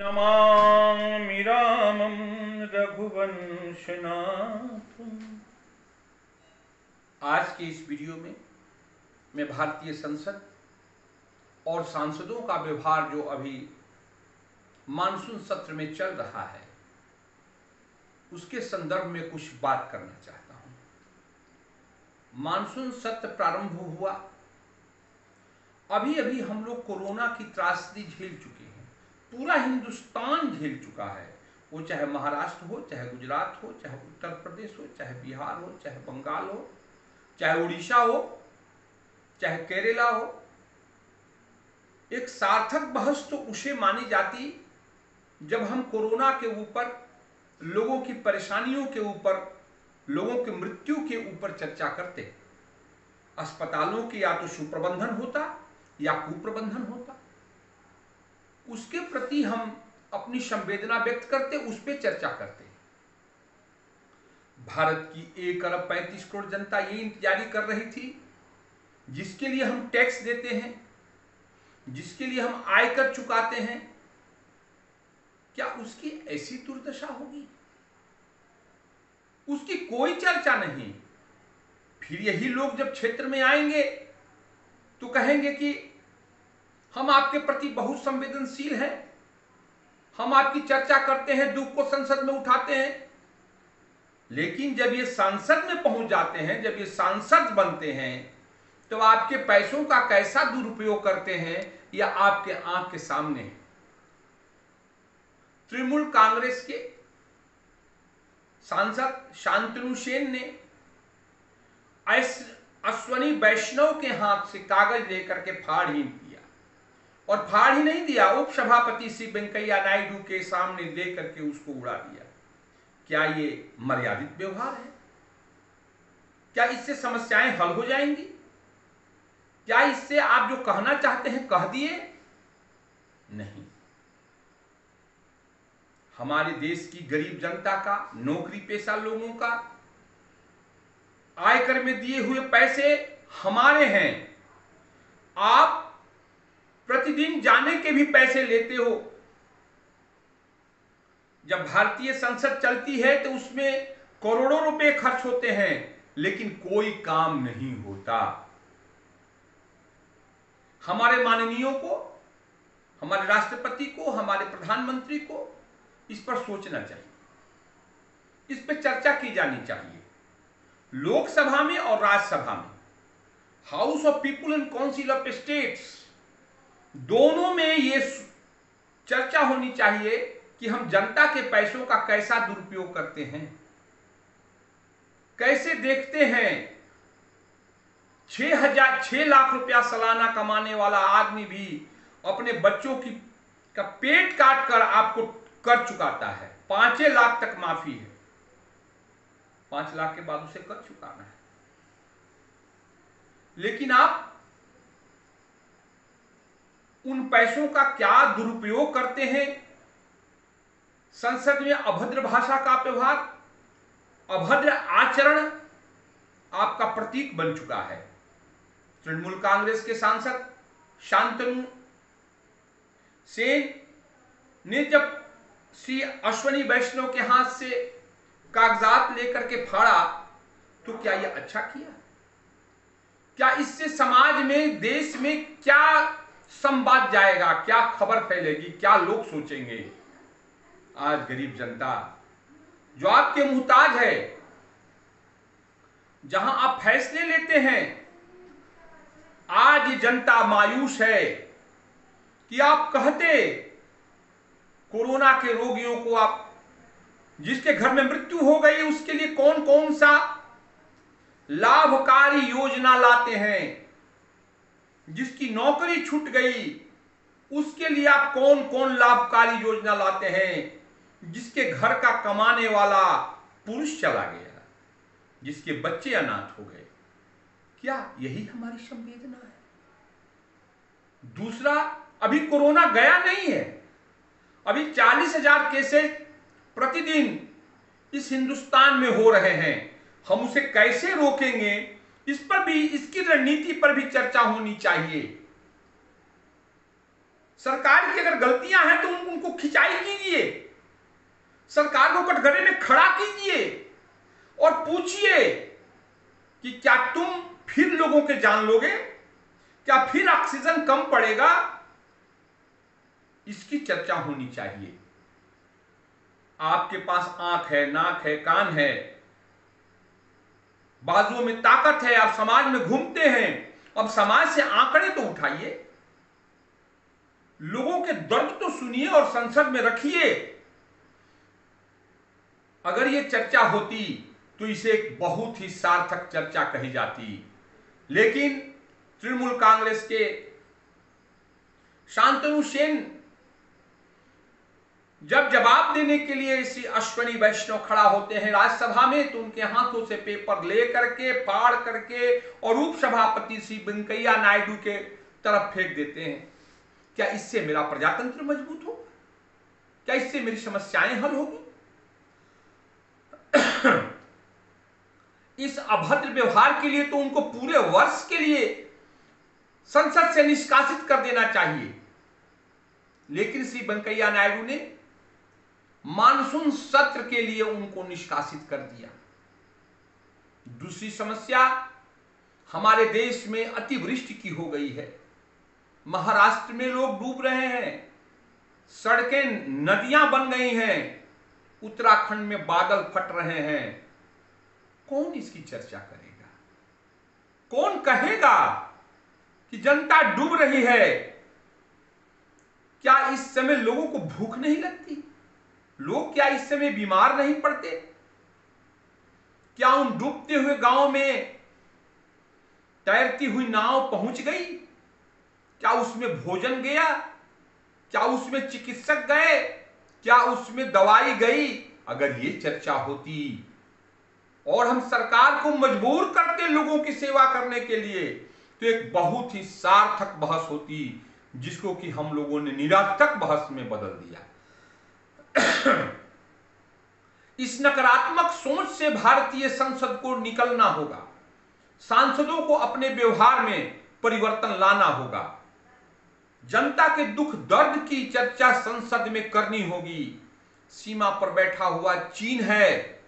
नमामि रामं रघुवंशनाथम्। आज के इस वीडियो में मैं भारतीय संसद और सांसदों का व्यवहार जो अभी मानसून सत्र में चल रहा है उसके संदर्भ में कुछ बात करना चाहता हूं। मानसून सत्र प्रारंभ हुआ, अभी अभी हम लोग कोरोना की त्रासदी झेल चुके हैं। पूरा हिंदुस्तान झेल चुका है, वो चाहे महाराष्ट्र हो, चाहे गुजरात हो, चाहे उत्तर प्रदेश हो, चाहे बिहार हो, चाहे बंगाल हो, चाहे उड़ीसा हो, चाहे केरला हो। एक सार्थक बहस तो उसे मानी जाती जब हम कोरोना के ऊपर, लोगों की परेशानियों के ऊपर, लोगों की मृत्यु के ऊपर चर्चा करते। अस्पतालों की या तो सुप्रबंधन होता या कुप्रबंधन होता, उसके प्रति हम अपनी संवेदना व्यक्त करते, उस पर चर्चा करते। भारत की 1 अरब 35 करोड़ जनता ये इंतजारी कर रही थी जिसके लिए हम टैक्स देते हैं, जिसके लिए हम आयकर चुकाते हैं, क्या उसकी ऐसी दुर्दशा होगी? उसकी कोई चर्चा नहीं। फिर यही लोग जब क्षेत्र में आएंगे तो कहेंगे कि हम आपके प्रति बहुत संवेदनशील हैं, हम आपकी चर्चा करते हैं, दुख को संसद में उठाते हैं। लेकिन जब ये संसद में पहुंच जाते हैं, जब ये सांसद बनते हैं, तो आपके पैसों का कैसा दुरुपयोग करते हैं या आपके आंख के सामने है। तृणमूल कांग्रेस के सांसद शांतनु सेन ने अश्वनी वैष्णव के हाथ से कागज लेकर के फाड़ ही दिया, और फाड़ ही नहीं दिया, उपसभापति श्री वेंकैया नायडू के सामने दे करके उसको उड़ा दिया। क्या ये मर्यादित व्यवहार है? क्या इससे समस्याएं हल हो जाएंगी? क्या इससे आप जो कहना चाहते हैं कह दिए? नहीं। हमारे देश की गरीब जनता का, नौकरी पेशा लोगों का आयकर में दिए हुए पैसे हमारे हैं। आप प्रतिदिन जाने के भी पैसे लेते हो। जब भारतीय संसद चलती है तो उसमें करोड़ों रुपए खर्च होते हैं, लेकिन कोई काम नहीं होता। हमारे माननीयों को, हमारे राष्ट्रपति को, हमारे प्रधानमंत्री को इस पर सोचना चाहिए, इस पर चर्चा की जानी चाहिए। लोकसभा में और राज्यसभा में, house of people and council of states, दोनों में ये चर्चा होनी चाहिए कि हम जनता के पैसों का कैसा दुरुपयोग करते हैं, कैसे देखते हैं। 6 लाख रुपया सालाना कमाने वाला आदमी भी अपने बच्चों का पेट काट कर आपको कर चुकाता है। 5 लाख तक माफी है, 5 लाख के बाद उसे कर चुकाना है। लेकिन आप उन पैसों का क्या दुरुपयोग करते हैं। संसद में अभद्र भाषा का व्यवहार, अभद्र आचरण आपका प्रतीक बन चुका है। तृणमूल कांग्रेस के सांसद शांतनु सेन ने जब श्री अश्वनी वैष्णव के हाथ से कागजात लेकर के फाड़ा, तो क्या यह अच्छा किया? क्या इससे समाज में, देश में क्या संवाद जाएगा, क्या खबर फैलेगी, क्या लोग सोचेंगे? आज गरीब जनता जो आपके मुहताज है, जहां आप फैसले लेते हैं, आज जनता मायूस है कि आप कहते कोरोना के रोगियों को, आप जिसके घर में मृत्यु हो गई उसके लिए कौन कौन सा लाभकारी योजना लाते हैं, जिसकी नौकरी छूट गई उसके लिए आप कौन कौन लाभकारी योजना लाते हैं, जिसके घर का कमाने वाला पुरुष चला गया, जिसके बच्चे अनाथ हो गए। क्या यही हमारी संवेदना है? दूसरा, अभी कोरोना गया नहीं है, अभी 40,000 केसेस प्रतिदिन इस हिंदुस्तान में हो रहे हैं। हम उसे कैसे रोकेंगे, इस पर भी, इसकी रणनीति पर भी चर्चा होनी चाहिए। सरकार की अगर गलतियां हैं तो उनको खिंचाई कीजिए, सरकार को कटघरे में खड़ा कीजिए और पूछिए कि क्या तुम फिर लोगों के जान लोगे, क्या फिर ऑक्सीजन कम पड़ेगा। इसकी चर्चा होनी चाहिए। आपके पास आंख है, नाक है, कान है, बाजुओं में ताकत है, आप समाज में घूमते हैं, अब समाज से आंकड़े तो उठाइए, लोगों के दर्द तो सुनिए और संसद में रखिए। अगर यह चर्चा होती तो इसे एक बहुत ही सार्थक चर्चा कही जाती। लेकिन तृणमूल कांग्रेस के शांतनु सेन जब जवाब देने के लिए श्री अश्वनी वैष्णव खड़ा होते हैं राज्यसभा में, तो उनके हाथों से पेपर ले करके, फाड़ करके और उपसभापति श्री वेंकैया नायडू के तरफ फेंक देते हैं। क्या इससे मेरा प्रजातंत्र मजबूत होगा? क्या इससे मेरी समस्याएं हल होगी? इस अभद्र व्यवहार के लिए तो उनको पूरे वर्ष के लिए संसद से निष्कासित कर देना चाहिए। लेकिन श्री वेंकैया नायडू ने मानसून सत्र के लिए उनको निष्कासित कर दिया। दूसरी समस्या हमारे देश में अतिवृष्टि की हो गई है। महाराष्ट्र में लोग डूब रहे हैं, सड़कें नदियां बन गई हैं, उत्तराखंड में बादल फट रहे हैं। कौन इसकी चर्चा करेगा? कौन कहेगा कि जनता डूब रही है? क्या इस समय लोगों को भूख नहीं लगती? लोग क्या इस समय बीमार नहीं पड़ते? क्या उन डूबते हुए गांव में तैरती हुई नाव पहुंच गई? क्या उसमें भोजन गया? क्या उसमें चिकित्सक गए? क्या उसमें दवाई गई? अगर ये चर्चा होती और हम सरकार को मजबूर करते लोगों की सेवा करने के लिए, तो एक बहुत ही सार्थक बहस होती, जिसको कि हम लोगों ने निरर्थक बहस में बदल दिया। इस नकारात्मक सोच से भारतीय संसद को निकलना होगा। सांसदों को अपने व्यवहार में परिवर्तन लाना होगा। जनता के दुख दर्द की चर्चा संसद में करनी होगी। सीमा पर बैठा हुआ चीन है,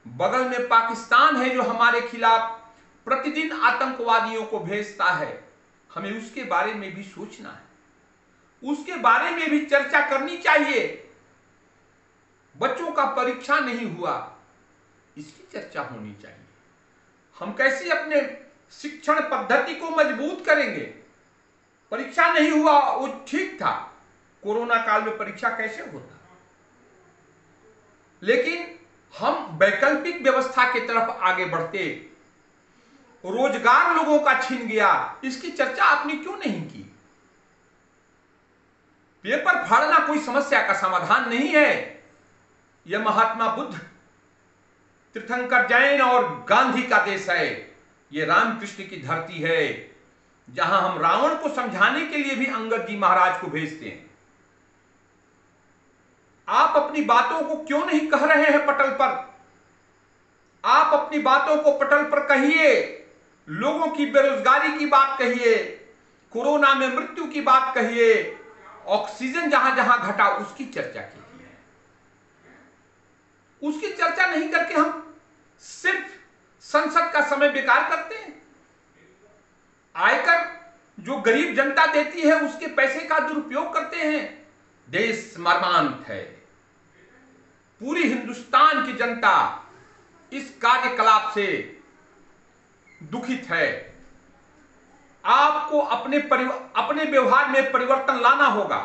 बगल में पाकिस्तान है जो हमारे खिलाफ प्रतिदिन आतंकवादियों को भेजता है। हमें उसके बारे में भी सोचना है, उसके बारे में भी चर्चा करनी चाहिए। बच्चों का परीक्षा नहीं हुआ, इसकी चर्चा होनी चाहिए। हम कैसे अपने शिक्षण पद्धति को मजबूत करेंगे? परीक्षा नहीं हुआ वो ठीक था, कोरोना काल में परीक्षा कैसे होता? लेकिन हम वैकल्पिक व्यवस्था की तरफ आगे बढ़ते। रोजगार लोगों का छिन गया, इसकी चर्चा आपने क्यों नहीं की? पेपर फाड़ना कोई समस्या का समाधान नहीं है। यह महात्मा बुद्ध, तीर्थंकर जैन और गांधी का देश है। यह रामकृष्ण की धरती है, जहां हम रावण को समझाने के लिए भी अंगद जी महाराज को भेजते हैं। आप अपनी बातों को क्यों नहीं कह रहे हैं पटल पर? आप अपनी बातों को पटल पर कहिए। लोगों की बेरोजगारी की बात कहिए, कोरोना में मृत्यु की बात कहिए, ऑक्सीजन जहां जहां घटा उसकी चर्चा कीजिए। उसकी चर्चा नहीं करके हम सिर्फ संसद का समय बेकार करते हैं। आयकर जो गरीब जनता देती है उसके पैसे का दुरुपयोग करते हैं। देश मर्मांत है। पूरी हिंदुस्तान की जनता इस कार्यकलाप से दुखित है। आपको अपने व्यवहार में परिवर्तन लाना होगा।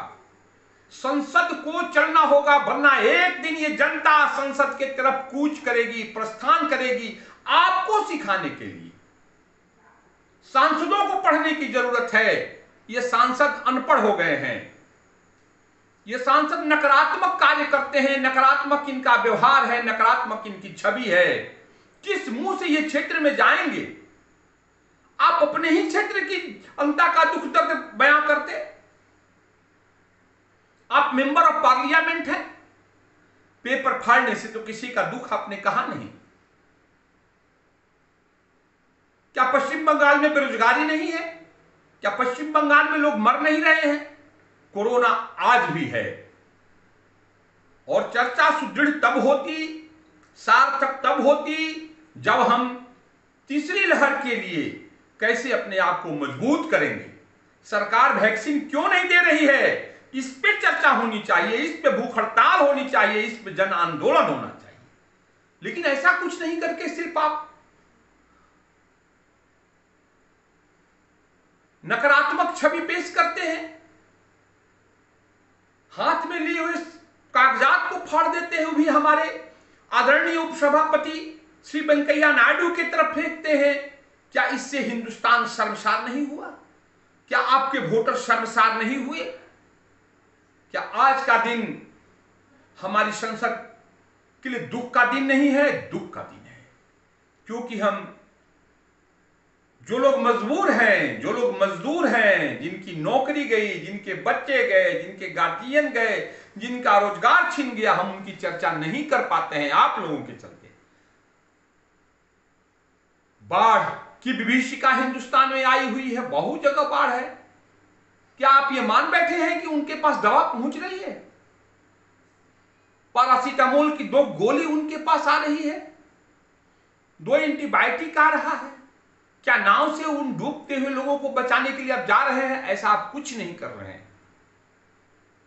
संसद को चलना होगा, वरना एक दिन ये जनता संसद के तरफ कूच करेगी, प्रस्थान करेगी आपको सिखाने के लिए। सांसदों को पढ़ने की जरूरत है। ये सांसद अनपढ़ हो गए हैं। ये सांसद नकारात्मक कार्य करते हैं, नकारात्मक इनका व्यवहार है, नकारात्मक इनकी छवि है। किस मुंह से ये क्षेत्र में जाएंगे? आप अपने ही क्षेत्र की जनता का दुख दर्द बयां करते। आप मेंबर ऑफ पार्लियामेंट हैं। पेपर फाड़ने से तो किसी का दुख आपने कहा नहीं। क्या पश्चिम बंगाल में बेरोजगारी नहीं है? क्या पश्चिम बंगाल में लोग मर नहीं रहे हैं? कोरोना आज भी है। और चर्चा सुदृढ़ तब होती, सार्थक तब होती, जब हम तीसरी लहर के लिए कैसे अपने आप को मजबूत करेंगे। सरकार वैक्सीन क्यों नहीं दे रही है, इस पे चर्चा होनी चाहिए, इस पे भूख हड़ताल होनी चाहिए, इस पे जन आंदोलन होना चाहिए। लेकिन ऐसा कुछ नहीं करके सिर्फ आप नकारात्मक छवि पेश करते हैं, हाथ में लिए हुए कागजात को फाड़ देते हैं, वो भी हमारे आदरणीय उपसभापति श्री वेंकैया नायडू की तरफ फेंकते हैं। क्या इससे हिंदुस्तान शर्मसार नहीं हुआ? क्या आपके वोटर शर्मसार नहीं हुए? क्या आज का दिन हमारी संसद के लिए दुख का दिन नहीं है? दुख का दिन है, क्योंकि हम जो लोग मजबूर हैं, जो लोग मजदूर हैं, जिनकी नौकरी गई, जिनके बच्चे गए, जिनके गार्जियन गए, जिनका रोजगार छिन गया, हम उनकी चर्चा नहीं कर पाते हैं आप लोगों के चलते। बाढ़ की विभीषिका हिंदुस्तान में आई हुई है, बहुत जगह बाढ़ है। क्या आप ये मान बैठे हैं कि उनके पास दवा पहुंच रही है? पैरासीटामोल की 2 गोली उनके पास आ रही है, 2 एंटीबायोटिक आ रहा है। क्या नाव से उन डूबते हुए लोगों को बचाने के लिए आप जा रहे हैं? ऐसा आप कुछ नहीं कर रहे हैं।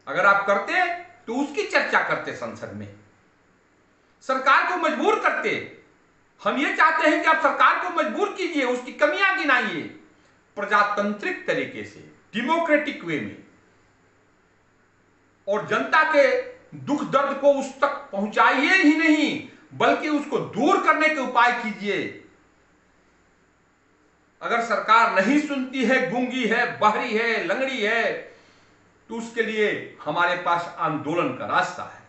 अगर आप करते तो उसकी चर्चा करते संसद में, सरकार को मजबूर करते। हम ये चाहते हैं कि आप सरकार को मजबूर कीजिए, उसकी कमियां गिनाइए, प्रजातांत्रिक तरीके से, डेमोक्रेटिक वे में, और जनता के दुख दर्द को उस तक पहुंचाइए ही नहीं, बल्कि उसको दूर करने के उपाय कीजिए। अगर सरकार नहीं सुनती है, गूंगी है, बहरी है, लंगड़ी है, तो उसके लिए हमारे पास आंदोलन का रास्ता है।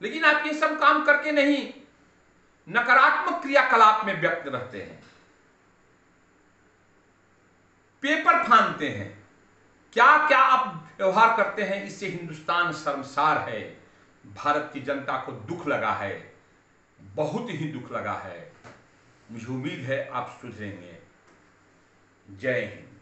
लेकिन आप ये सब काम करके नहीं, नकारात्मक क्रियाकलाप में व्यक्त रहते हैं, पेपर फाड़ते हैं, क्या क्या आप व्यवहार करते हैं। इससे हिंदुस्तान शर्मसार है। भारत की जनता को दुख लगा है, बहुत ही दुख लगा है। मुझे उम्मीद है आप सुधरेंगे। जय हिंद।